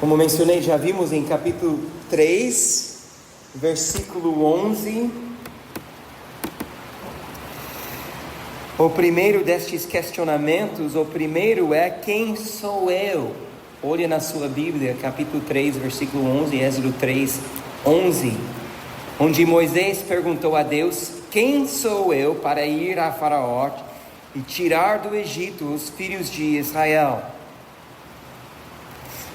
Como mencionei, já vimos em capítulo 3, versículo 11. O primeiro destes questionamentos, o primeiro é: quem sou eu? Olha na sua Bíblia, capítulo 3, versículo 11, Êxodo 3, 11. Onde Moisés perguntou a Deus: quem sou eu para ir a Faraó e tirar do Egito os filhos de Israel?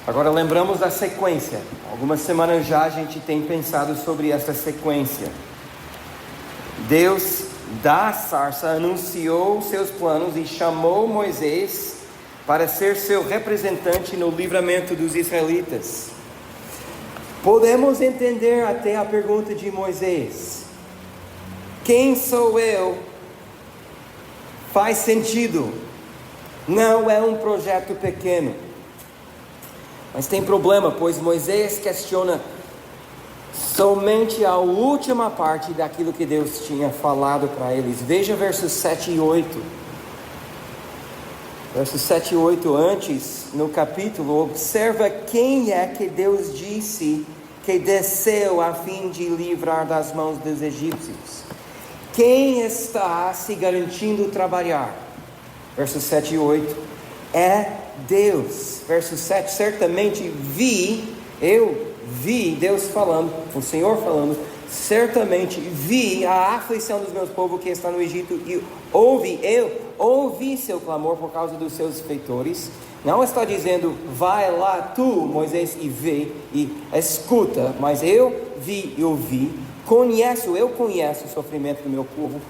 Agora lembramos da sequência. Algumas semanas já a gente tem pensado sobre essa sequência. Deus da sarça anunciou seus planos e chamou Moisés para ser seu representante no livramento dos israelitas. Podemos entender até a pergunta de Moisés: quem sou eu? Faz sentido. Não é um projeto pequeno. Mas tem problema, pois Moisés questiona somente a última parte daquilo que Deus tinha falado para eles. Veja versos 7 e 8. Versos 7 e 8 antes, no capítulo, observa quem é que Deus disse que desceu a fim de livrar das mãos dos egípcios. Quem está se garantindo trabalhar? Versos 7 e 8. É Deus. Verso 7, certamente eu vi Deus falando, o Senhor falando, certamente vi a aflição dos meus povos que está no Egito e ouvi seu clamor por causa dos seus feitores. Não está dizendo, vai lá tu, Moisés, e vê e escuta, mas eu vi e ouvi, eu conheço o sofrimento do meu povo,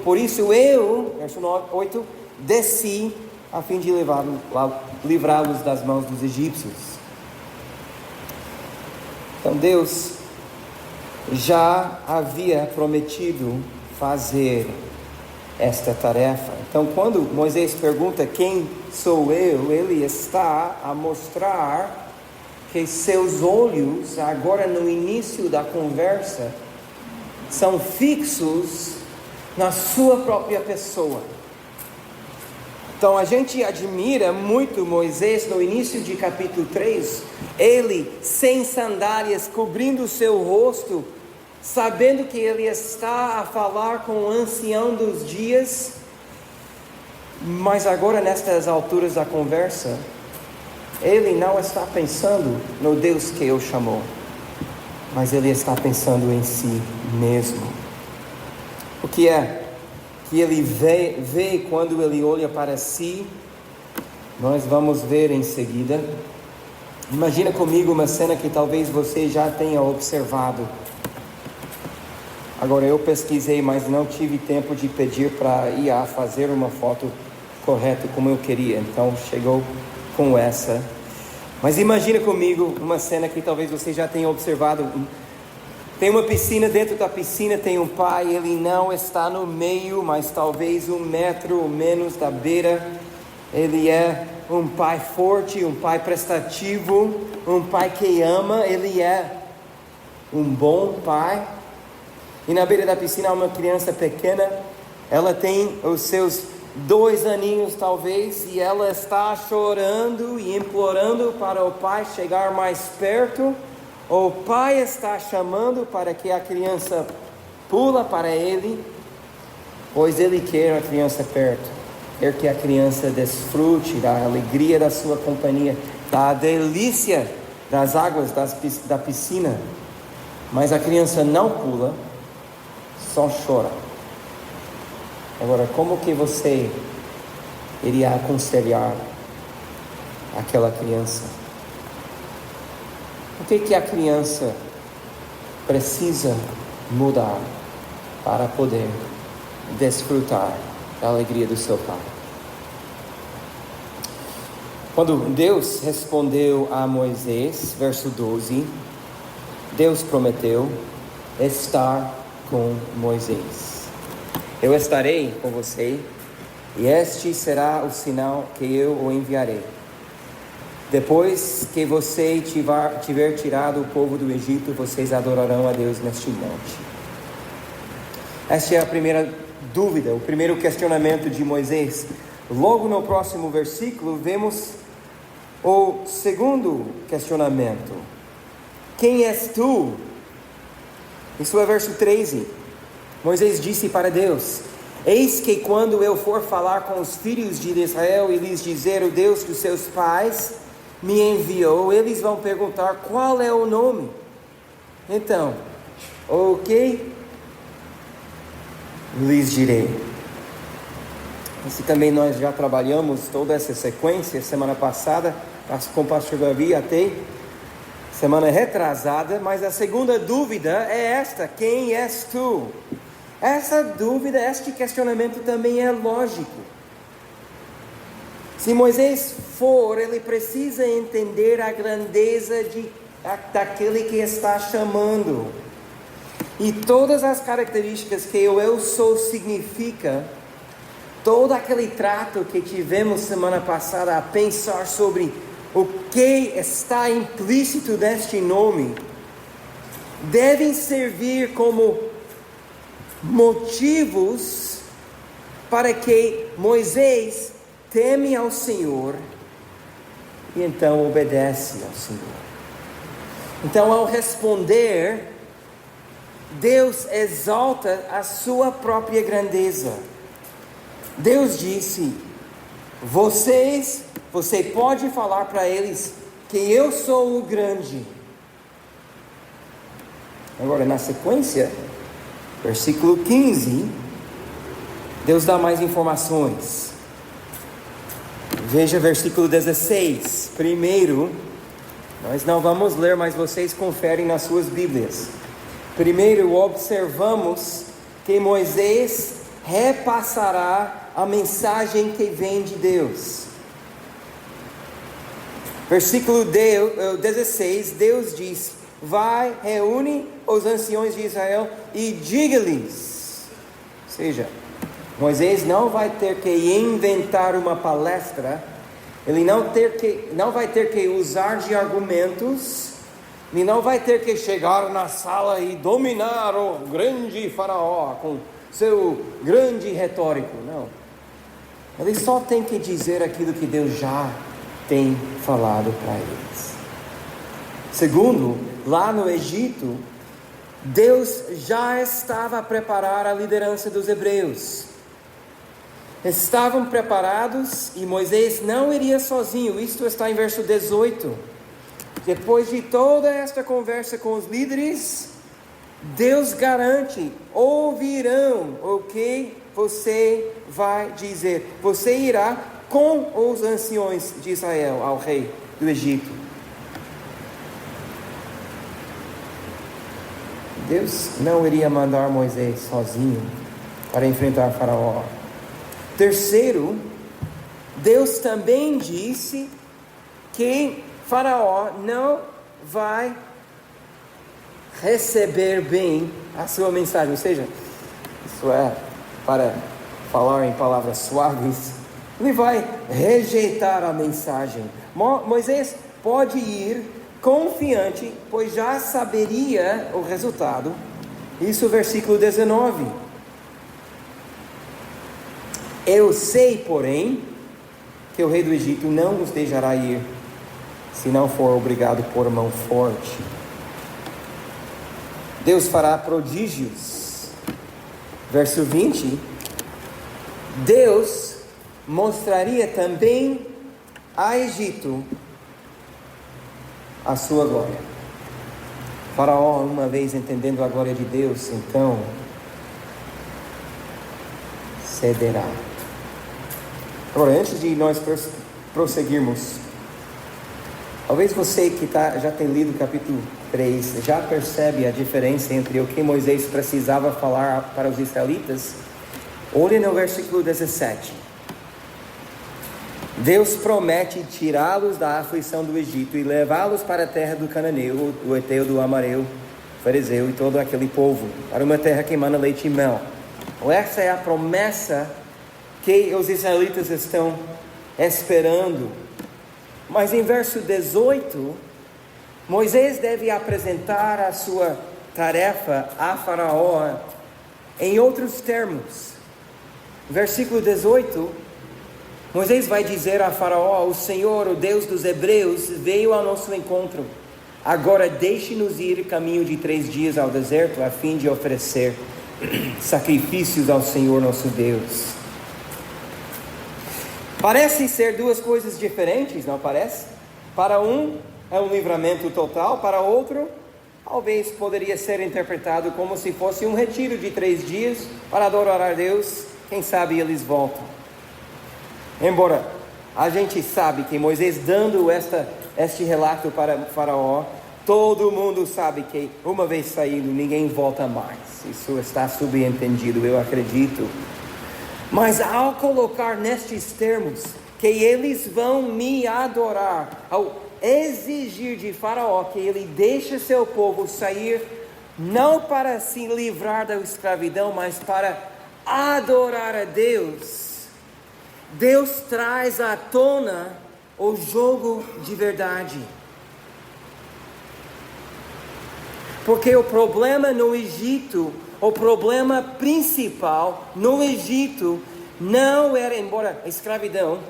por isso eu, verso 8, desci a fim de livrá-los das mãos dos egípcios. Então Deus já havia prometido fazer esta tarefa. Então quando Moisés pergunta quem sou eu, ele está a mostrar que seus olhos, agora no início da conversa, são fixos na sua própria pessoa. Então a gente admira muito Moisés no início de capítulo 3, ele sem sandálias, cobrindo o seu rosto, sabendo que ele está a falar com o ancião dos dias, mas agora nestas alturas da conversa, ele não está pensando no Deus que o chamou, mas ele está pensando em si mesmo. O que é que ele vê quando ele olha para si? Nós vamos ver em seguida. Imagina comigo uma cena que talvez você já tenha observado. Agora eu pesquisei, mas não tive tempo de pedir para IA fazer uma foto correta como eu queria, então chegou com essa. Mas imagina comigo uma cena que talvez você já tenha observado. Tem uma piscina, dentro da piscina tem um pai, ele não está no meio, mas talvez 1 metro ou menos da beira. Ele é um pai forte, um pai prestativo, um pai que ama, ele é um bom pai. E na beira da piscina há uma criança pequena, ela tem os seus 2 aninhos talvez, e ela está chorando e implorando para o pai chegar mais perto. O pai está chamando para que a criança pula para ele, pois ele quer a criança perto, quer que a criança desfrute da alegria da sua companhia, da delícia das águas da piscina. Mas a criança não pula, só chora. Agora, como que você iria aconselhar aquela criança? O que a criança precisa mudar para poder desfrutar da alegria do seu pai? Quando Deus respondeu a Moisés, verso 12, Deus prometeu estar com Moisés. Eu estarei com você, e este será o sinal que eu o enviarei. Depois que você tiver tirado o povo do Egito, vocês adorarão a Deus neste monte. Esta é a primeira dúvida, o primeiro questionamento de Moisés. Logo no próximo versículo, vemos O segundo questionamento: quem és tu? Isso é verso 13. Moisés disse para Deus: eis que quando eu for falar com os filhos de Israel e lhes dizer o Deus dos seus pais me enviou, eles vão perguntar qual é o nome. Então, o que lhes direi? Assim também nós já trabalhamos toda essa sequência semana passada com o pastor Davi até semana retrasada, mas a segunda dúvida é esta: quem és tu? Essa dúvida, este questionamento também é lógico. Se Moisés for, ele precisa entender a grandeza daquele que está chamando. E todas as características que o eu sou significa, todo aquele trato que tivemos semana passada a pensar sobre o que está implícito neste nome, devem servir como motivos para que Moisés teme ao Senhor e então obedece ao Senhor. Então, ao responder, Deus exalta a sua própria grandeza. Deus disse: você pode falar para eles que eu sou o grande. Agora, na sequência, versículo 15, Deus dá mais informações. Veja versículo 16. Primeiro, nós não vamos ler, mas vocês conferem nas suas Bíblias. Primeiro, observamos que Moisés repassará a mensagem que vem de Deus. Versículo 16, Deus diz: vai, reúne os anciões de Israel e diga-lhes. Ou seja, Moisés não vai ter que inventar uma palestra, ele não vai ter que usar de argumentos, e não vai ter que chegar na sala e dominar o grande faraó com seu grande retórico. Não. Ele só tem que dizer aquilo que Deus já tem falado para eles. Segundo, lá no Egito, Deus já estava a preparar a liderança dos hebreus. Estavam preparados e Moisés não iria sozinho. Isto está em verso 18. Depois de toda esta conversa com os líderes, Deus garante: ouvirão o que você vai dizer. Você irá com os anciões de Israel ao rei do Egito. Deus não iria mandar Moisés sozinho para enfrentar Faraó. Terceiro, Deus também disse que Faraó não vai receber bem a sua mensagem. Ou seja, isso é, para falar em palavras suaves, ele vai rejeitar a mensagem. Moisés pode ir confiante, pois já saberia o resultado. Isso, versículo 19. Eu sei, porém, que o rei do Egito não nos deixará ir, se não for obrigado por mão forte. Deus fará prodígios. Verso 20. Deus mostraria também a Egito a sua glória. Faraó, uma vez entendendo a glória de Deus, então cederá. Agora, antes de nós prosseguirmos, talvez você que já tem lido o capítulo 3 já percebe a diferença entre o que Moisés precisava falar para os israelitas. Olhe no versículo 17. Deus promete tirá-los da aflição do Egito e levá-los para a terra do Cananeu, do Eteu, do Amareu, Ferezeu e todo aquele povo, para uma terra que emana leite e mel. Essa é a promessa que os israelitas estão esperando. Mas em verso 18, Moisés deve apresentar a sua tarefa a Faraó em outros termos. Versículo 18, Moisés vai dizer a Faraó: o Senhor, o Deus dos Hebreus, veio ao nosso encontro. Agora deixe-nos ir caminho de 3 dias ao deserto, a fim de oferecer sacrifícios ao Senhor nosso Deus. Parece ser 2 coisas diferentes, não parece? Para um é um livramento total, para outro talvez poderia ser interpretado como se fosse um retiro de 3 dias para adorar a Deus. Quem sabe eles voltam. Embora a gente sabe que Moisés dando este relato para Faraó, todo mundo sabe que uma vez saído ninguém volta mais. Isso está subentendido, eu acredito. Mas ao colocar nestes termos que eles vão me adorar, ao exigir de Faraó que ele deixe seu povo sair, não para se livrar da escravidão, mas para adorar a Deus, Deus traz à tona o jogo de verdade. Porque o problema no Egito, o problema principal no Egito não era, embora a escravidão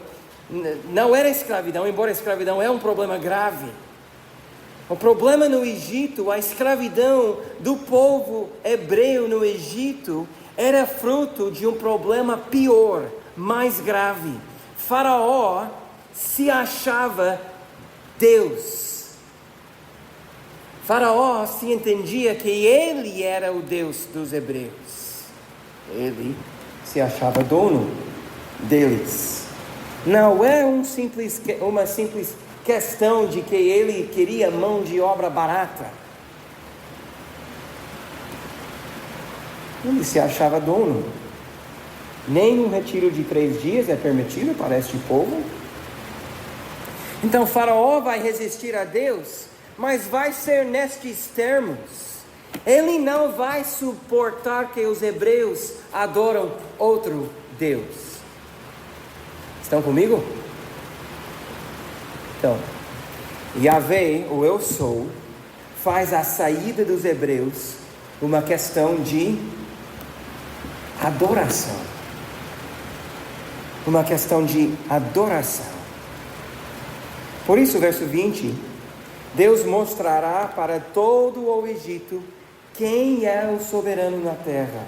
é um problema grave. O problema no Egito, a escravidão do povo hebreu no Egito, era fruto de um problema pior, mais grave. Faraó se achava Deus. Faraó se entendia que ele era o Deus dos hebreus. Ele se achava dono deles. Não é uma simples questão de que ele queria mão de obra barata. Ele se achava dono. Nem um retiro de 3 dias é permitido para este povo. Então Faraó vai resistir a Deus, mas vai ser nestes termos. Ele não vai suportar que os hebreus adoram outro Deus. Estão comigo? Então, Yahvé, o Eu Sou, faz a saída dos hebreus uma questão de adoração. Uma questão de adoração. Por isso, verso 20, Deus mostrará para todo o Egito quem é o soberano na terra.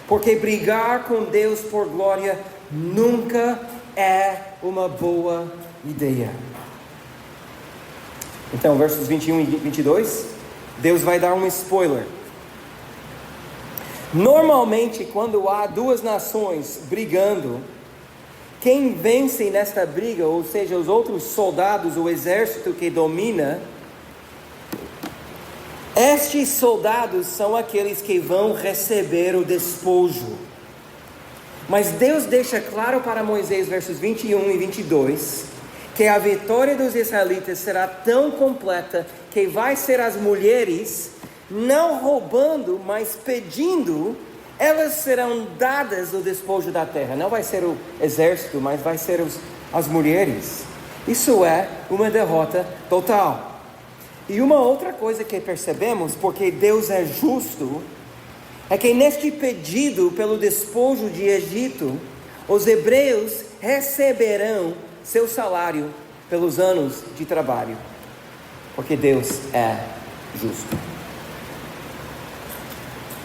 Porque brigar com Deus por glória nunca é uma boa ideia. Então, versos 21 e 22, Deus vai dar um spoiler. Normalmente, quando há 2 nações brigando, quem vence nesta briga, ou seja, os outros soldados, o exército que domina, estes soldados são aqueles que vão receber o despojo. Mas Deus deixa claro para Moisés, versos 21 e 22, que a vitória dos israelitas será tão completa que vai ser as mulheres, não roubando, mas pedindo, elas serão dadas o despojo da terra. Não vai ser o exército, mas vai ser as mulheres. Isso é uma derrota total. E uma outra coisa que percebemos, porque Deus é justo, é que neste pedido pelo despojo de Egito, os hebreus receberão seu salário pelos anos de trabalho, porque Deus é justo.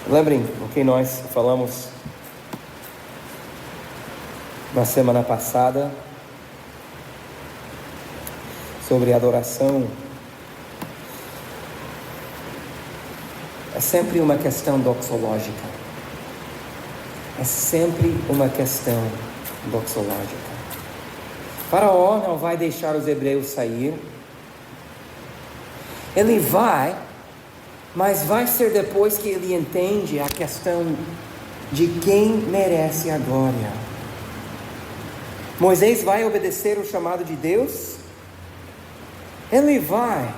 Lembrem o que nós falamos na semana passada sobre adoração. É sempre uma questão doxológica. É sempre uma questão doxológica. Faraó não vai deixar os hebreus sair. Ele vai, mas vai ser depois que ele entende a questão de quem merece a glória. Moisés vai obedecer o chamado de Deus? Ele vai,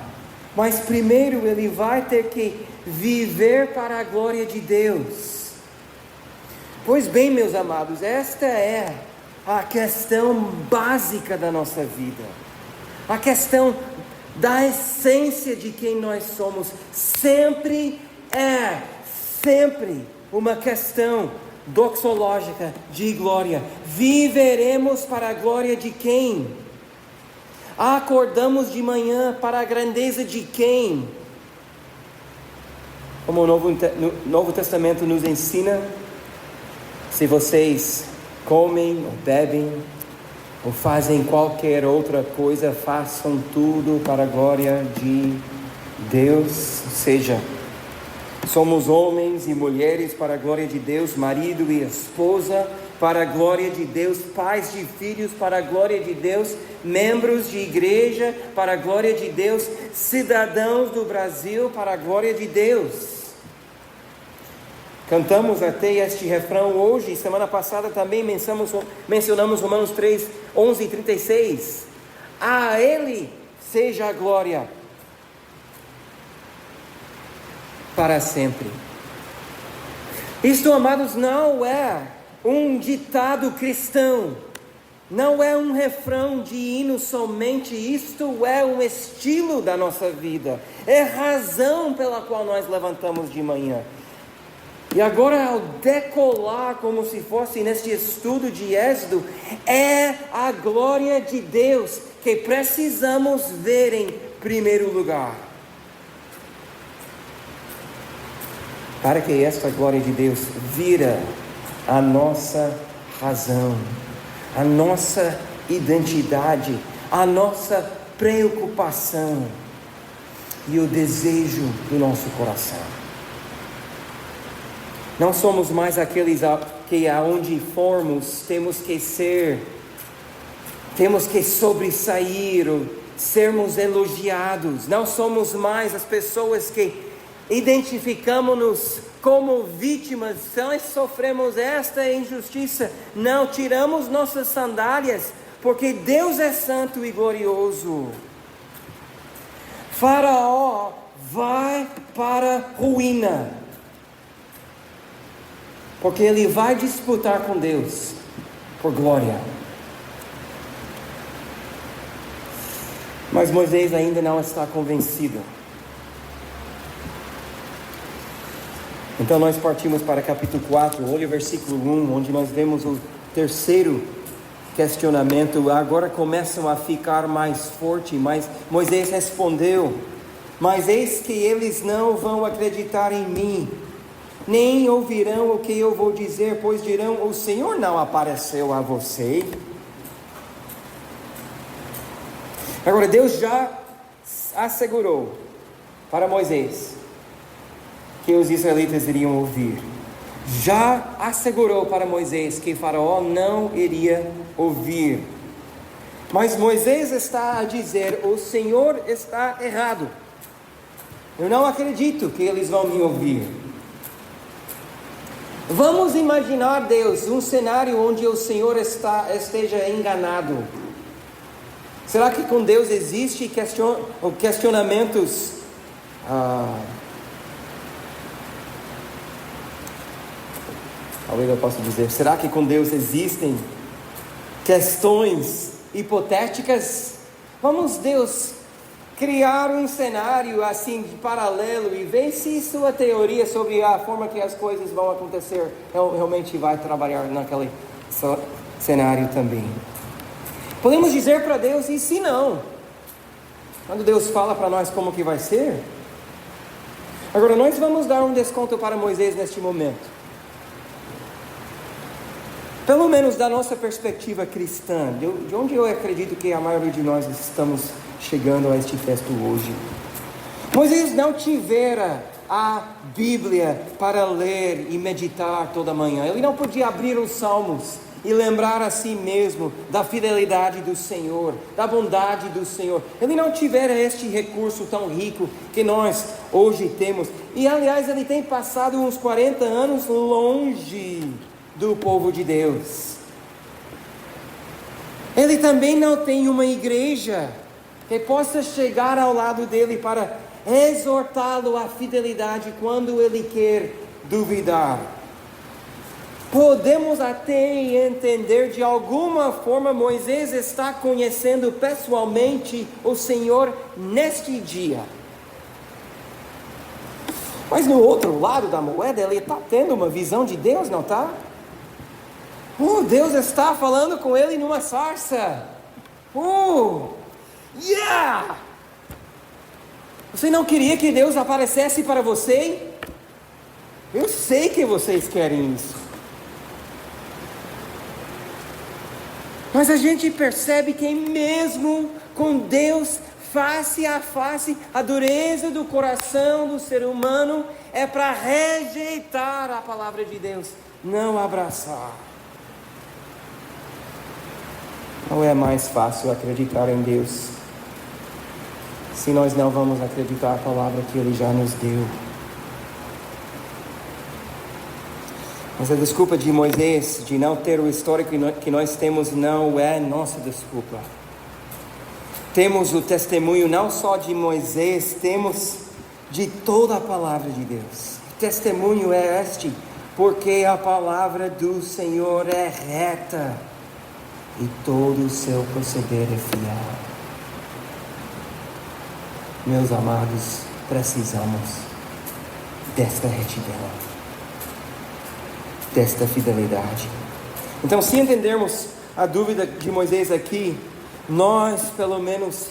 mas primeiro ele vai ter que viver para a glória de Deus. Pois bem, meus amados, esta é a questão básica da nossa vida. A questão da essência de quem nós somos. Sempre uma questão doxológica de glória. Viveremos para a glória de quem? Acordamos de manhã para a grandeza de quem? Como o Novo Testamento nos ensina, se vocês comem ou bebem ou fazem qualquer outra coisa, façam tudo para a glória de Deus. Ou seja, somos homens e mulheres para a glória de Deus, marido e esposa para a glória de Deus, pais de filhos para a glória de Deus, membros de igreja para a glória de Deus, cidadãos do Brasil para a glória de Deus. Cantamos até este refrão hoje. Semana passada também mencionamos Romanos 3, 11 e 36. A Ele seja a glória para sempre. Isto, amados, não é um ditado cristão, não é um refrão de hino somente. Isto é um estilo da nossa vida, é razão pela qual nós levantamos de manhã. E agora, ao decolar, como se fosse neste estudo de Êxodo, é a glória de Deus que precisamos ver em primeiro lugar. Para que esta glória de Deus vira a nossa razão, a nossa identidade, a nossa preocupação e o desejo do nosso coração. Não somos mais aqueles que aonde formos temos que ser, temos que sobressair, ou sermos elogiados. Não somos mais as pessoas que identificamos-nos como vítimas. Nós sofremos esta injustiça. Não tiramos nossas sandálias, porque Deus é santo e glorioso. Faraó vai para a ruína, porque ele vai disputar com Deus por glória. Mas Moisés ainda não está convencido. Então nós partimos para capítulo 4, olha o versículo 1, onde nós vemos o terceiro questionamento. Agora começam a ficar mais forte, mas Moisés respondeu: mas eis que eles não vão acreditar em mim, nem ouvirão o que eu vou dizer, pois dirão: o Senhor não apareceu a você. Agora Deus já assegurou para Moisés que os israelitas iriam ouvir. Já assegurou para Moisés que Faraó não iria ouvir. Mas Moisés está a dizer: o Senhor está errado. Eu não acredito que eles vão me ouvir. Vamos imaginar, Deus, um cenário onde o Senhor esteja enganado. Será que com Deus existe questionamentos talvez eu possa dizer, será que com Deus existem questões hipotéticas? Vamos, Deus, criar um cenário assim de paralelo e ver se sua teoria sobre a forma que as coisas vão acontecer realmente vai trabalhar naquele cenário também. Podemos dizer para Deus: e se não? Quando Deus fala para nós como que vai ser. Agora nós vamos dar um desconto para Moisés neste momento. Pelo menos da nossa perspectiva cristã, de onde eu acredito que a maioria de nós estamos chegando a este texto hoje. Moisés não tivera a Bíblia para ler e meditar toda manhã. Ele não podia abrir os Salmos e lembrar a si mesmo da fidelidade do Senhor, da bondade do Senhor. Ele não tivera este recurso tão rico que nós hoje temos. E aliás, ele tem passado uns 40 anos longe do povo de Deus. Ele também não tem uma igreja que possa chegar ao lado dele para exortá-lo à fidelidade quando ele quer duvidar. Podemos até entender de alguma forma Moisés está conhecendo pessoalmente o Senhor neste dia. Mas no outro lado da moeda ele está tendo uma visão de Deus, não está? Deus está falando com ele numa sarça. Yeah! Você não queria que Deus aparecesse para você? Eu sei que vocês querem isso. Mas a gente percebe que mesmo com Deus face a face, a dureza do coração do ser humano é para rejeitar a palavra de Deus, não abraçar. Não é mais fácil acreditar em Deus se nós não vamos acreditar a palavra que Ele já nos deu. Mas a desculpa de Moisés de não ter o histórico que nós temos não é nossa desculpa. Temos o testemunho não só de Moisés, temos de toda a palavra de Deus. O testemunho é este, porque a palavra do Senhor é reta e todo o seu proceder é fiel. Meus amados, precisamos desta retidão, desta fidelidade. Então, se entendermos a dúvida de Moisés aqui, nós pelo menos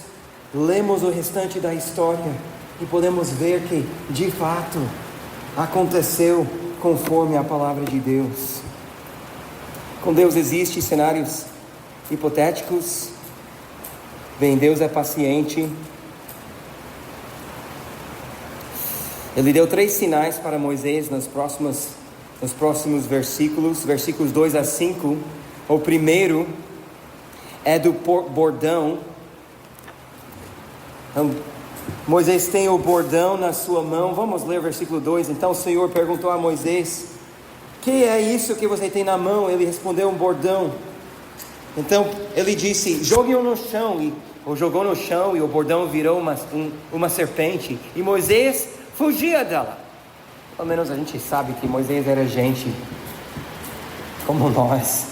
lemos o restante da história e podemos ver que de fato aconteceu conforme a palavra de Deus. Com Deus existem cenários hipotéticos. Bem, Deus é paciente. Ele deu 3 sinais para Moisés nos próximos versículos 2 a 5. O primeiro é do bordão. Então, Moisés tem o bordão na sua mão. Vamos ler o versículo 2. Então o Senhor perguntou a Moisés: que é isso que você tem na mão? Ele respondeu: um bordão. Então ele disse: jogue-o no chão. Ou jogou no chão e o bordão virou uma serpente. E Moisés fugia dela. Pelo menos a gente sabe que Moisés era gente como nós.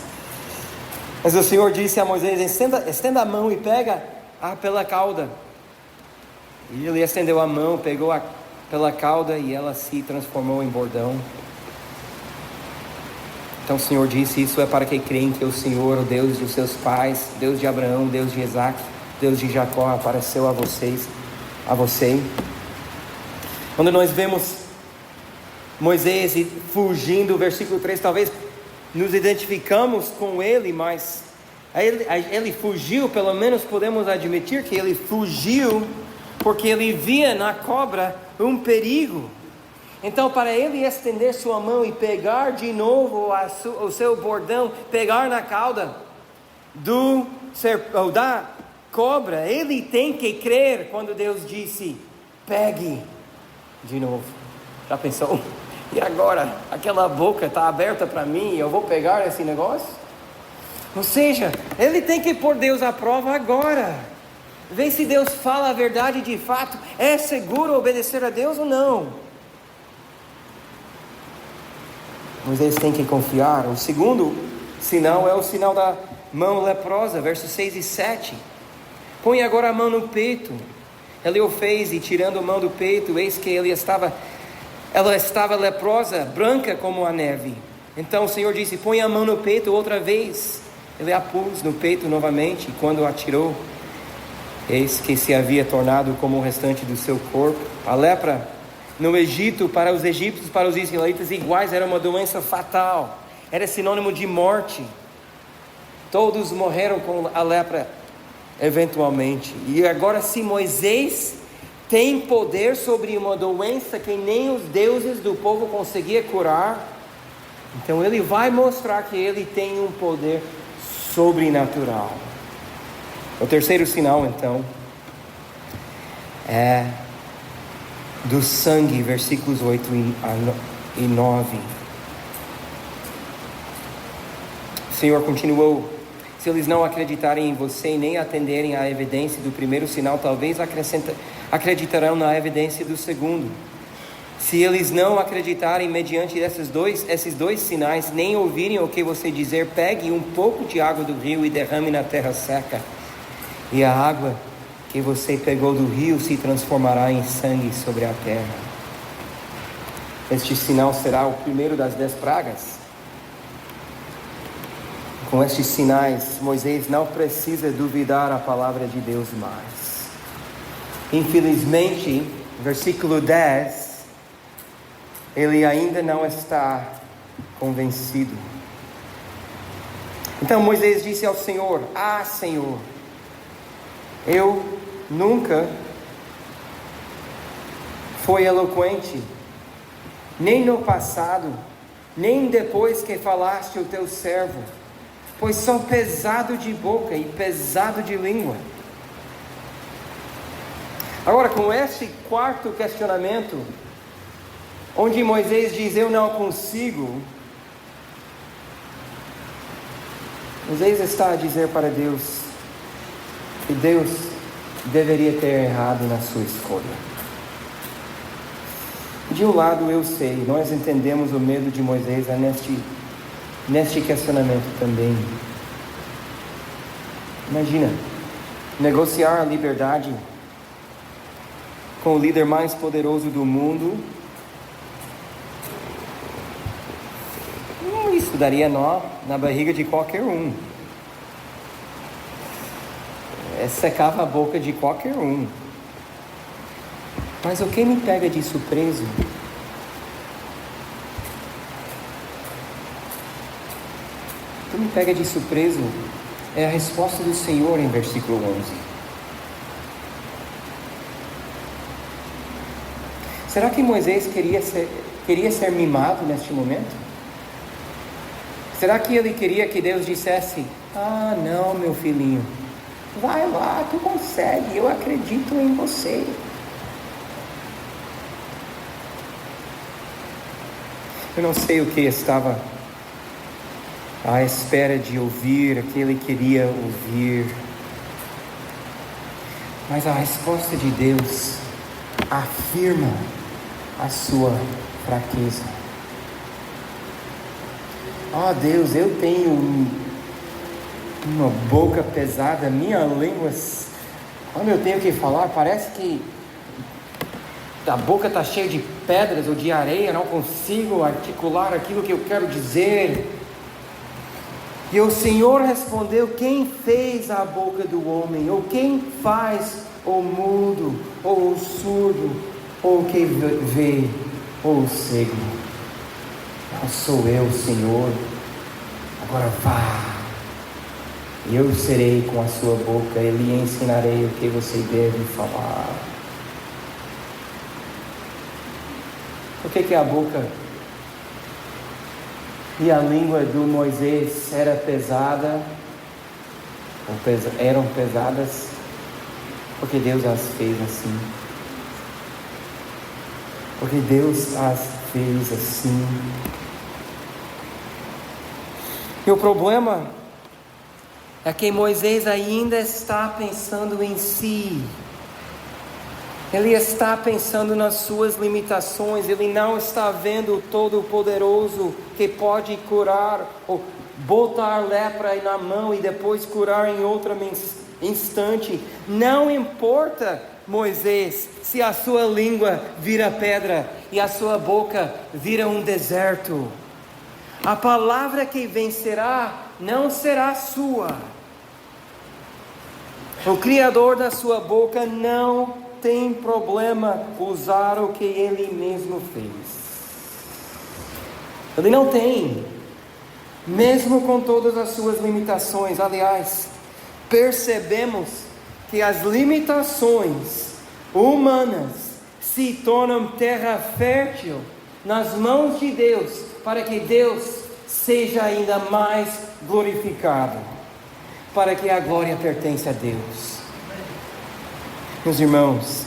Mas o Senhor disse a Moisés: estenda a mão e pega pela cauda. E ele estendeu a mão, pegou pela cauda e ela se transformou em bordão. Então o Senhor disse: isso é para que creem que o Senhor, o Deus dos seus pais, Deus de Abraão, Deus de Isaac, Deus de Jacó, apareceu a você. Quando nós vemos Moisés fugindo, versículo 3, talvez nos identificamos com ele, mas ele fugiu, pelo menos podemos admitir que ele fugiu porque ele via na cobra um perigo. Então, para ele estender sua mão e pegar de novo o seu bordão, pegar na cauda da cobra, ele tem que crer quando Deus disse: pegue de novo. Já pensou? E agora? Aquela boca está aberta para mim e eu vou pegar esse negócio? Ou seja, ele tem que pôr Deus à prova agora. Ver se Deus fala a verdade de fato. É seguro obedecer a Deus ou não? Moisés tem que confiar. O segundo sinal é o sinal da mão leprosa, versos 6 e 7. Põe agora a mão no peito. Ele o fez e tirando a mão do peito, eis que ela estava leprosa, branca como a neve. Então o Senhor disse: põe a mão no peito outra vez. Ele a pôs no peito novamente, e quando a tirou, eis que se havia tornado como o restante do seu corpo. A lepra no Egito, para os egípcios, para os israelitas iguais, era uma doença fatal, era sinônimo de morte. Todos morreram com a lepra eventualmente. E agora, se Moisés tem poder sobre uma doença que nem os deuses do povo conseguiam curar, então ele vai mostrar que ele tem um poder sobrenatural. O terceiro sinal, então, é do sangue, versículos 8 e 9. O Senhor continuou: se eles não acreditarem em você e nem atenderem à evidência do primeiro sinal, talvez acreditarão na evidência do segundo. Se eles não acreditarem mediante esses dois sinais, nem ouvirem o que você dizer, pegue um pouco de água do rio e derrame na terra seca, e a água que você pegou do rio se transformará em sangue sobre a terra. Este sinal será o primeiro das 10 pragas. Com estes sinais, Moisés não precisa duvidar a palavra de Deus mais. Infelizmente, versículo 10, ele ainda não está convencido. Então Moisés disse ao Senhor: Senhor, eu nunca fui eloquente, nem no passado, nem depois que falaste o teu servo, pois sou pesado de boca e pesado de língua. Agora, com este quarto questionamento, onde Moisés diz: eu não consigo, Moisés está a dizer para Deus que Deus deveria ter errado na sua escolha. De um lado eu sei, nós entendemos o medo de Moisés neste questionamento também. Imagina, negociar a liberdade com o líder mais poderoso do mundo. Isso daria nó na barriga de qualquer um. Secava a boca de qualquer um. Mas o que me pega de surpresa é a resposta do Senhor em versículo 11. Será que Moisés queria ser mimado neste momento? Será que ele queria que Deus dissesse: não, meu filhinho, vai lá, tu consegue, eu acredito em você. Eu não sei o que estava à espera de ouvir, o que ele queria ouvir, mas a resposta de Deus afirma a sua fraqueza. Deus, eu tenho uma boca pesada, minha língua, quando eu tenho que falar, parece que a boca está cheia de pedras ou de areia, não consigo articular aquilo que eu quero dizer. E o Senhor respondeu: quem fez a boca do homem? Ou quem faz o mudo, ou o surdo, ou o que vê, ou o cego? Não sou eu, Senhor. Agora vá, eu serei com a sua boca e lhe ensinarei o que você deve falar. Por que a boca e a língua do Moisés eram pesadas? Porque Deus as fez assim. Porque Deus as fez assim. E o problema é que Moisés ainda está pensando em si. Ele está pensando nas suas limitações. Ele não está vendo o Todo-Poderoso que pode curar, ou botar lepra na mão e depois curar em outro instante. Não importa, Moisés, se a sua língua vira pedra e a sua boca vira um deserto. A palavra que vencerá não será sua. O Criador da sua boca não tem problema usar o que Ele mesmo fez. Ele não tem, mesmo com todas as suas limitações. Aliás, percebemos que as limitações humanas se tornam terra fértil nas mãos de Deus, para que Deus seja ainda mais glorificado, para que a glória pertença a Deus. Meus irmãos,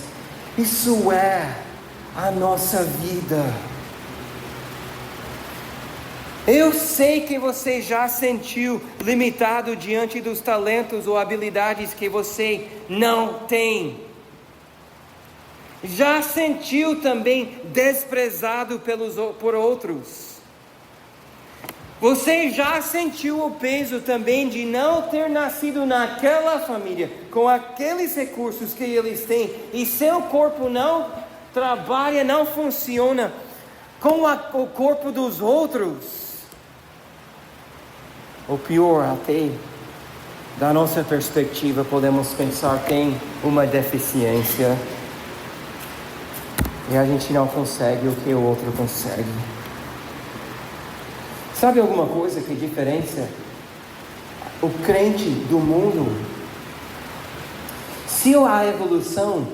isso é a nossa vida. Eu sei que você já sentiu limitado diante dos talentos ou habilidades que você não tem. Já sentiu também desprezado por outros. Você já sentiu o peso também de não ter nascido naquela família, com aqueles recursos que eles têm, e seu corpo não trabalha, não funciona com o corpo dos outros. ou pior até, da nossa perspectiva, podemos pensar que tem uma deficiência e a gente não consegue o que o outro consegue. Sabe alguma coisa que diferencia o crente do mundo? Se a evolução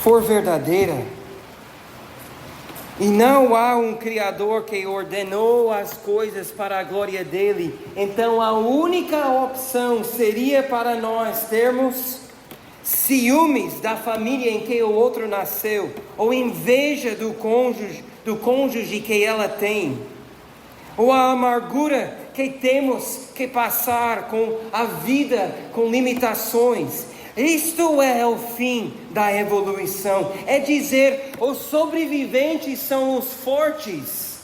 for verdadeira e não há um Criador que ordenou as coisas para a glória dele, então a única opção seria para nós termos ciúmes da família em que o outro nasceu, ou inveja do cônjuge que ela tem, ou a amargura que temos que passar com a vida, com limitações. Isto é o fim da evolução, é dizer, os sobreviventes são os fortes,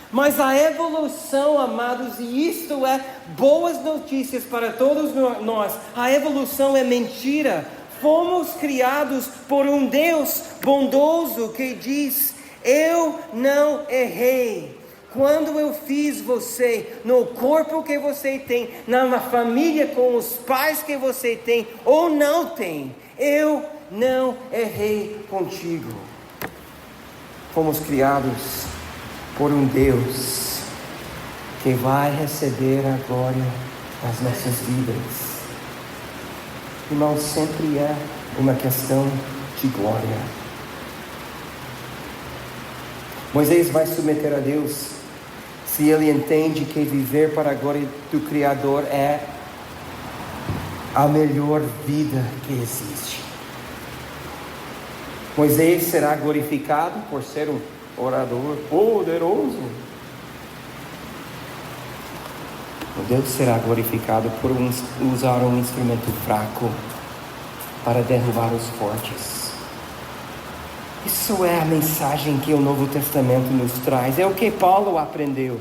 mas a evolução, amados, e isto é boas notícias para todos nós, a evolução é mentira. Fomos criados por um Deus bondoso que diz, eu não errei. Quando eu fiz você, no corpo que você tem, na família com os pais que você tem ou não tem, eu não errei contigo. Fomos criados por um Deus que vai receber a glória das nossas vidas. Irmão, sempre é uma questão de glória. Moisés vai submeter a Deus se ele entende que viver para a glória do Criador é a melhor vida que existe. Moisés será glorificado por ser um orador poderoso. Deus será glorificado por usar um instrumento fraco para derrubar os fortes. Isso é a mensagem que o Novo Testamento nos traz. É o que Paulo aprendeu.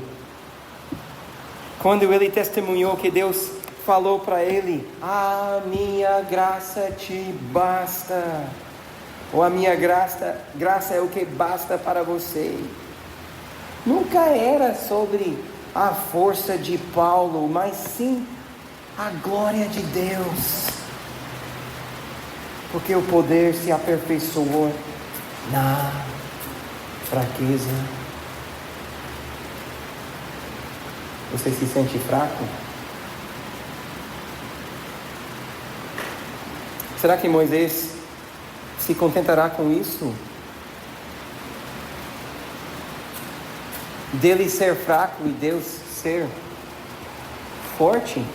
Quando ele testemunhou que Deus falou para ele, a minha graça te basta. Ou a minha graça é o que basta para você. Nunca era sobre a força de Paulo, mas sim a glória de Deus. Porque o poder se aperfeiçoou na fraqueza. Você se sente fraco? Será que Moisés se contentará com isso? Dele ser fraco e Deus ser forte?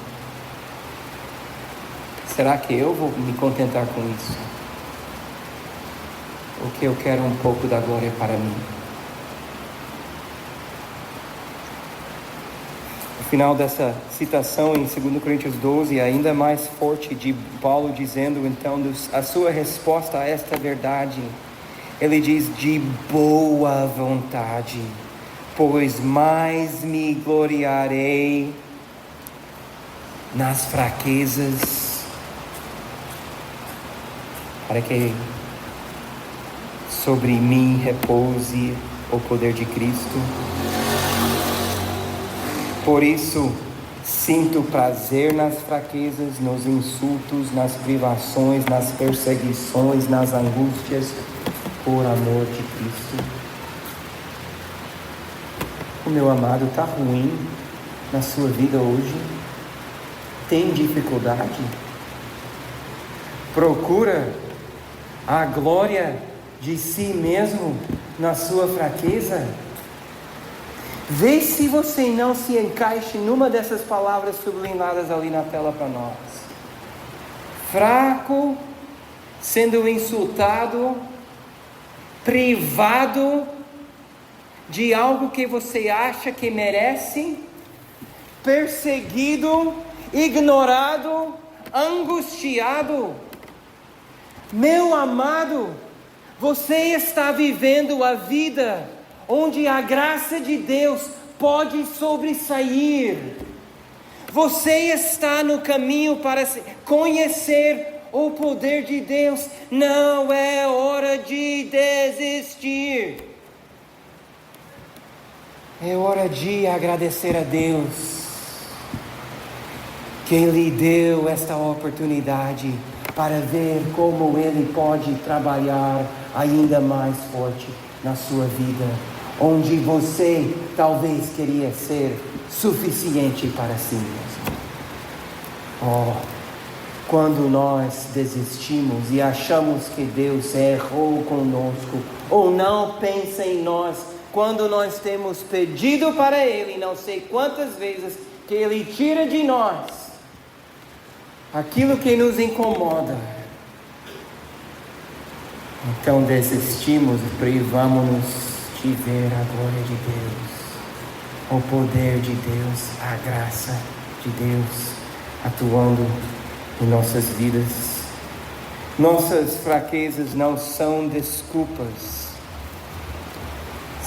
Será que eu vou me contentar com isso? Ou que eu quero um pouco da glória para mim? No final dessa citação em 2 Coríntios 12, ainda mais forte de Paulo dizendo então a sua resposta a esta verdade. Ele diz, de boa vontade, pois mais me gloriarei nas fraquezas, para que sobre mim repouse o poder de Cristo. Por isso, sinto prazer nas fraquezas, nos insultos, nas privações, nas perseguições, nas angústias, por amor de Cristo. O meu amado está ruim na sua vida hoje? Tem dificuldade? Procura a glória de si mesmo na sua fraqueza? Vê se você não se encaixa numa dessas palavras sublinhadas ali na tela para nós. Fraco, sendo insultado, privado de algo que você acha que merece, perseguido, ignorado, angustiado. Meu amado, você está vivendo a vida onde a graça de Deus pode sobressair. Você está no caminho para conhecer o poder de Deus. Não é hora de desistir. É hora de agradecer a Deus que lhe deu esta oportunidade para ver como Ele pode trabalhar ainda mais forte na sua vida, onde você talvez queria ser suficiente para si mesmo. Oh, quando nós desistimos e achamos que Deus errou conosco, ou não pensa em nós, quando nós temos pedido para Ele, não sei quantas vezes, que Ele tira de nós aquilo que nos incomoda, então desistimos e privamos-nos de ver a glória de Deus, o poder de Deus, a graça de Deus atuando em nossas vidas. Nossas fraquezas não são desculpas,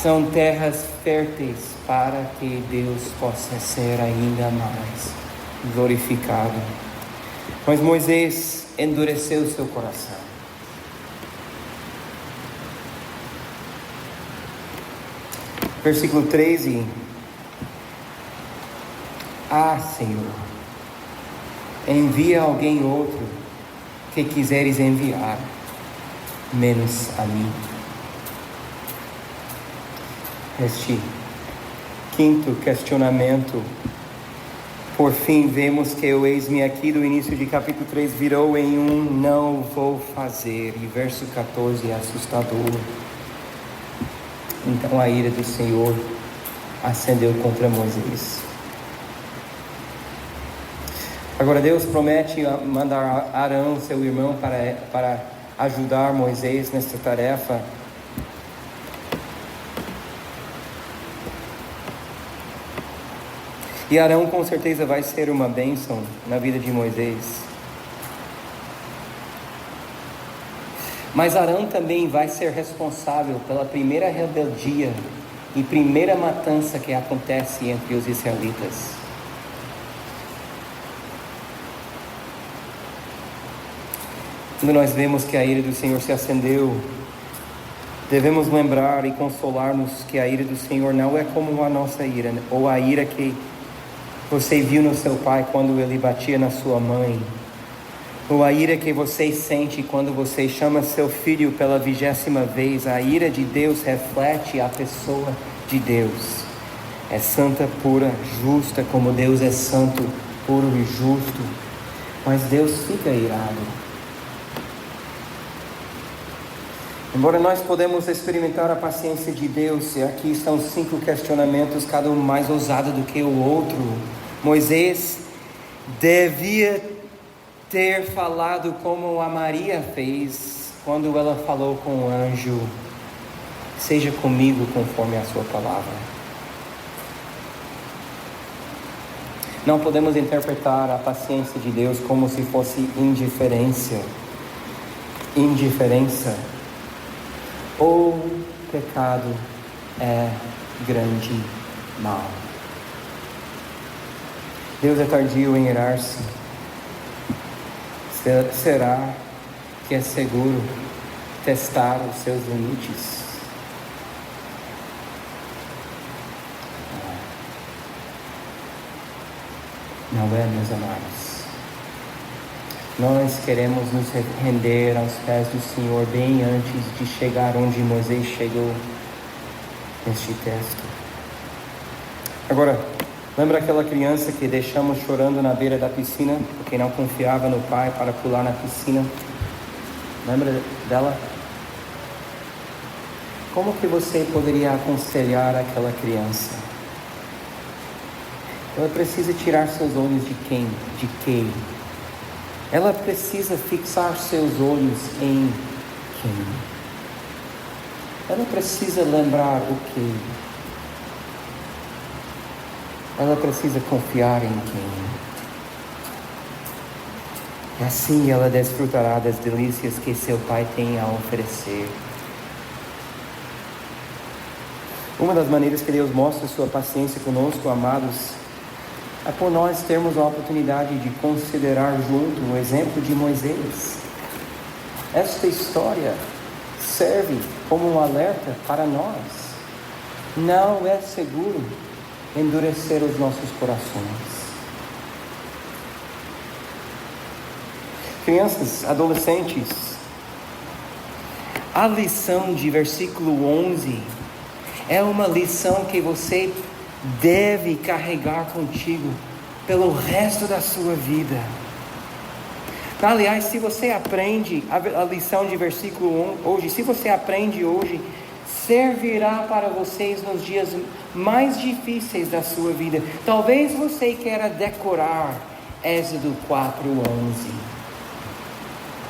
são terras férteis para que Deus possa ser ainda mais glorificado. Mas Moisés endureceu seu coração. Versículo 13. Senhor, envia alguém outro que quiseres enviar, menos a mim. Este quinto questionamento, por fim, vemos que o eis-me aqui do início de capítulo 3 virou em um não vou fazer. E verso 14 é assustador. Então a ira do Senhor acendeu contra Moisés. Agora Deus promete mandar Arão, seu irmão, para ajudar Moisés nesta tarefa. E Arão com certeza vai ser uma bênção na vida de Moisés. Mas Arão também vai ser responsável pela primeira rebeldia e primeira matança que acontece entre os israelitas. Quando nós vemos que a ira do Senhor se acendeu, devemos lembrar e consolar-nos que a ira do Senhor não é como a nossa ira, ou a ira que você viu no seu pai quando ele batia na sua mãe, ou a ira que você sente quando você chama seu filho pela 20ª vez. A ira de Deus reflete a pessoa de Deus. É santa, pura, justa, como Deus é santo, puro e justo. Mas Deus fica irado. Embora nós podemos experimentar a paciência de Deus, e aqui estão 5 questionamentos, cada um mais ousado do que o outro. Moisés devia ter falado como a Maria fez, quando ela falou com o anjo: seja comigo conforme a sua palavra. Não podemos interpretar a paciência de Deus como se fosse indiferença. O pecado é grande mal. Deus é tardio em irar-se. Será que é seguro testar os seus limites? Não é, meus amados. Nós queremos nos render aos pés do Senhor bem antes de chegar onde Moisés chegou neste texto. Agora, lembra aquela criança que deixamos chorando na beira da piscina, porque não confiava no pai para pular na piscina? Lembra dela? Como que você poderia aconselhar aquela criança? Ela precisa tirar seus olhos de quem? De quem? Ela precisa fixar seus olhos em quem? Ela precisa lembrar o quê? Ela precisa confiar em quem? E assim ela desfrutará das delícias que seu pai tem a oferecer. Uma das maneiras que Deus mostra sua paciência conosco, amados, é por nós termos a oportunidade de considerar junto o exemplo de Moisés. Esta história serve como um alerta para nós. não é seguro endurecer os nossos corações. Crianças, adolescentes, a lição de versículo 11 é uma lição que você deve carregar contigo pelo resto da sua vida. Aliás, se você aprende a lição de versículo 11 hoje, se você aprende hoje, servirá para vocês nos dias mais difíceis da sua vida. Talvez você queira decorar Êxodo 4:11,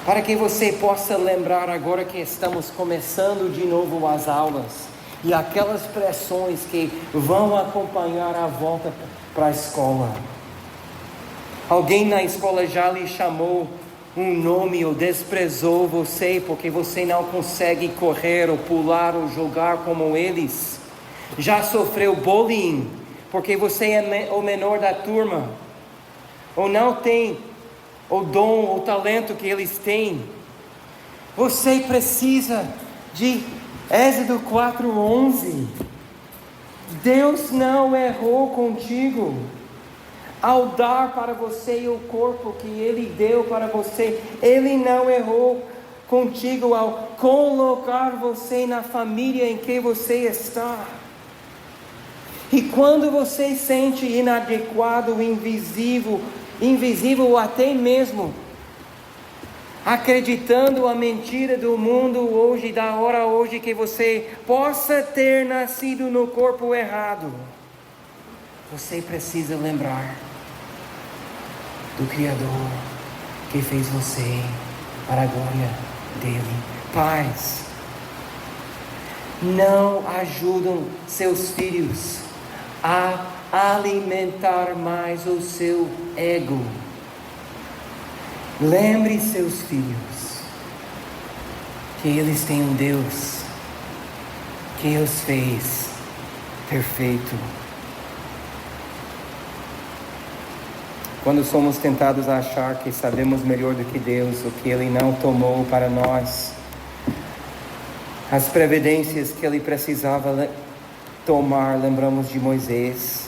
para que você possa lembrar agora que estamos começando de novo as aulas e aquelas pressões que vão acompanhar a volta para a escola. Alguém na escola já lhe chamou um nome ou desprezou você porque você não consegue correr ou pular ou jogar como eles? Já sofreu bullying porque você é o menor da turma? Ou não tem o dom, o talento que eles têm? Você precisa de Êxodo 4:11. Deus não errou contigo ao dar para você o corpo que Ele deu para você. Ele não errou contigo ao colocar você na família em que você está. E quando você se sente inadequado, invisível ou até mesmo acreditando a mentira do mundo hoje, da hora hoje, que você possa ter nascido no corpo errado, você precisa lembrar do Criador que fez você para a glória dele. Pais, não ajudam seus filhos a alimentar mais o seu ego. Lembre seus filhos que eles têm um Deus que os fez perfeito. Quando somos tentados a achar que sabemos melhor do que Deus, o que Ele não tomou para nós, as providências que Ele precisava tomar, lembramos de Moisés.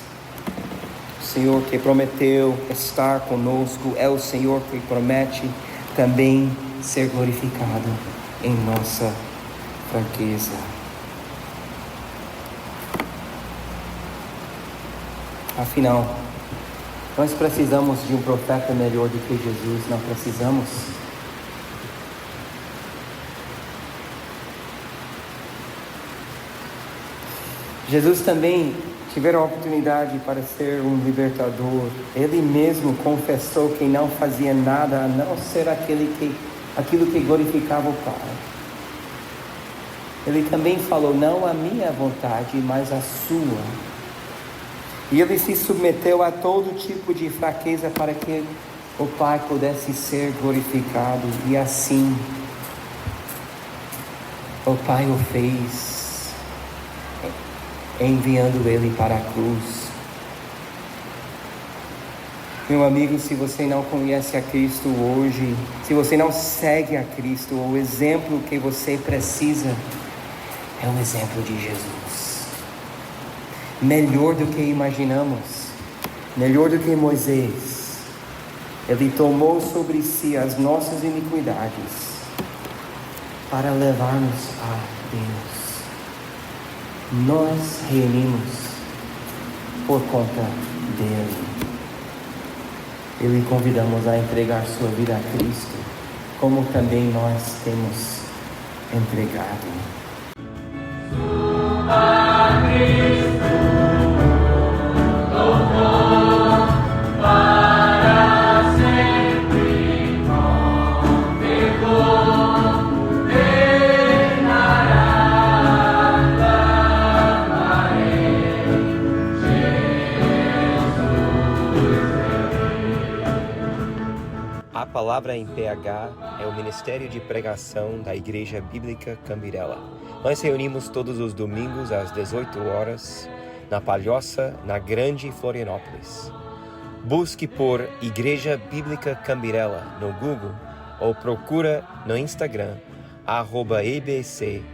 O Senhor que prometeu estar conosco é o Senhor que promete também ser glorificado em nossa fraqueza. Afinal, nós precisamos de um profeta melhor do que Jesus, não precisamos? Jesus também tiveram a oportunidade para ser um libertador. Ele mesmo confessou que não fazia nada a não ser aquilo que glorificava o Pai. Ele também falou, não a minha vontade, mas a sua. E ele se submeteu a todo tipo de fraqueza para que o Pai pudesse ser glorificado. E assim, o Pai o fez, enviando ele para a cruz. Meu amigo, se você não conhece a Cristo hoje, se você não segue a Cristo, o exemplo que você precisa é o exemplo de Jesus. Melhor do que imaginamos, melhor do que Moisés, Ele tomou sobre si as nossas iniquidades para levar-nos a Deus. Nós reunimos por conta dele. E lhe convidamos a entregar sua vida a Cristo, como também nós temos entregado. A Cristo, louvor para sempre, com fervor reinará. A Palavra em PH é o Ministério de Pregação da Igreja Bíblica Cambirela. Nós reunimos todos os domingos às 18 horas na Palhoça, na Grande Florianópolis. Busque por Igreja Bíblica Cambirela no Google ou procura no Instagram @ebc.palhoca.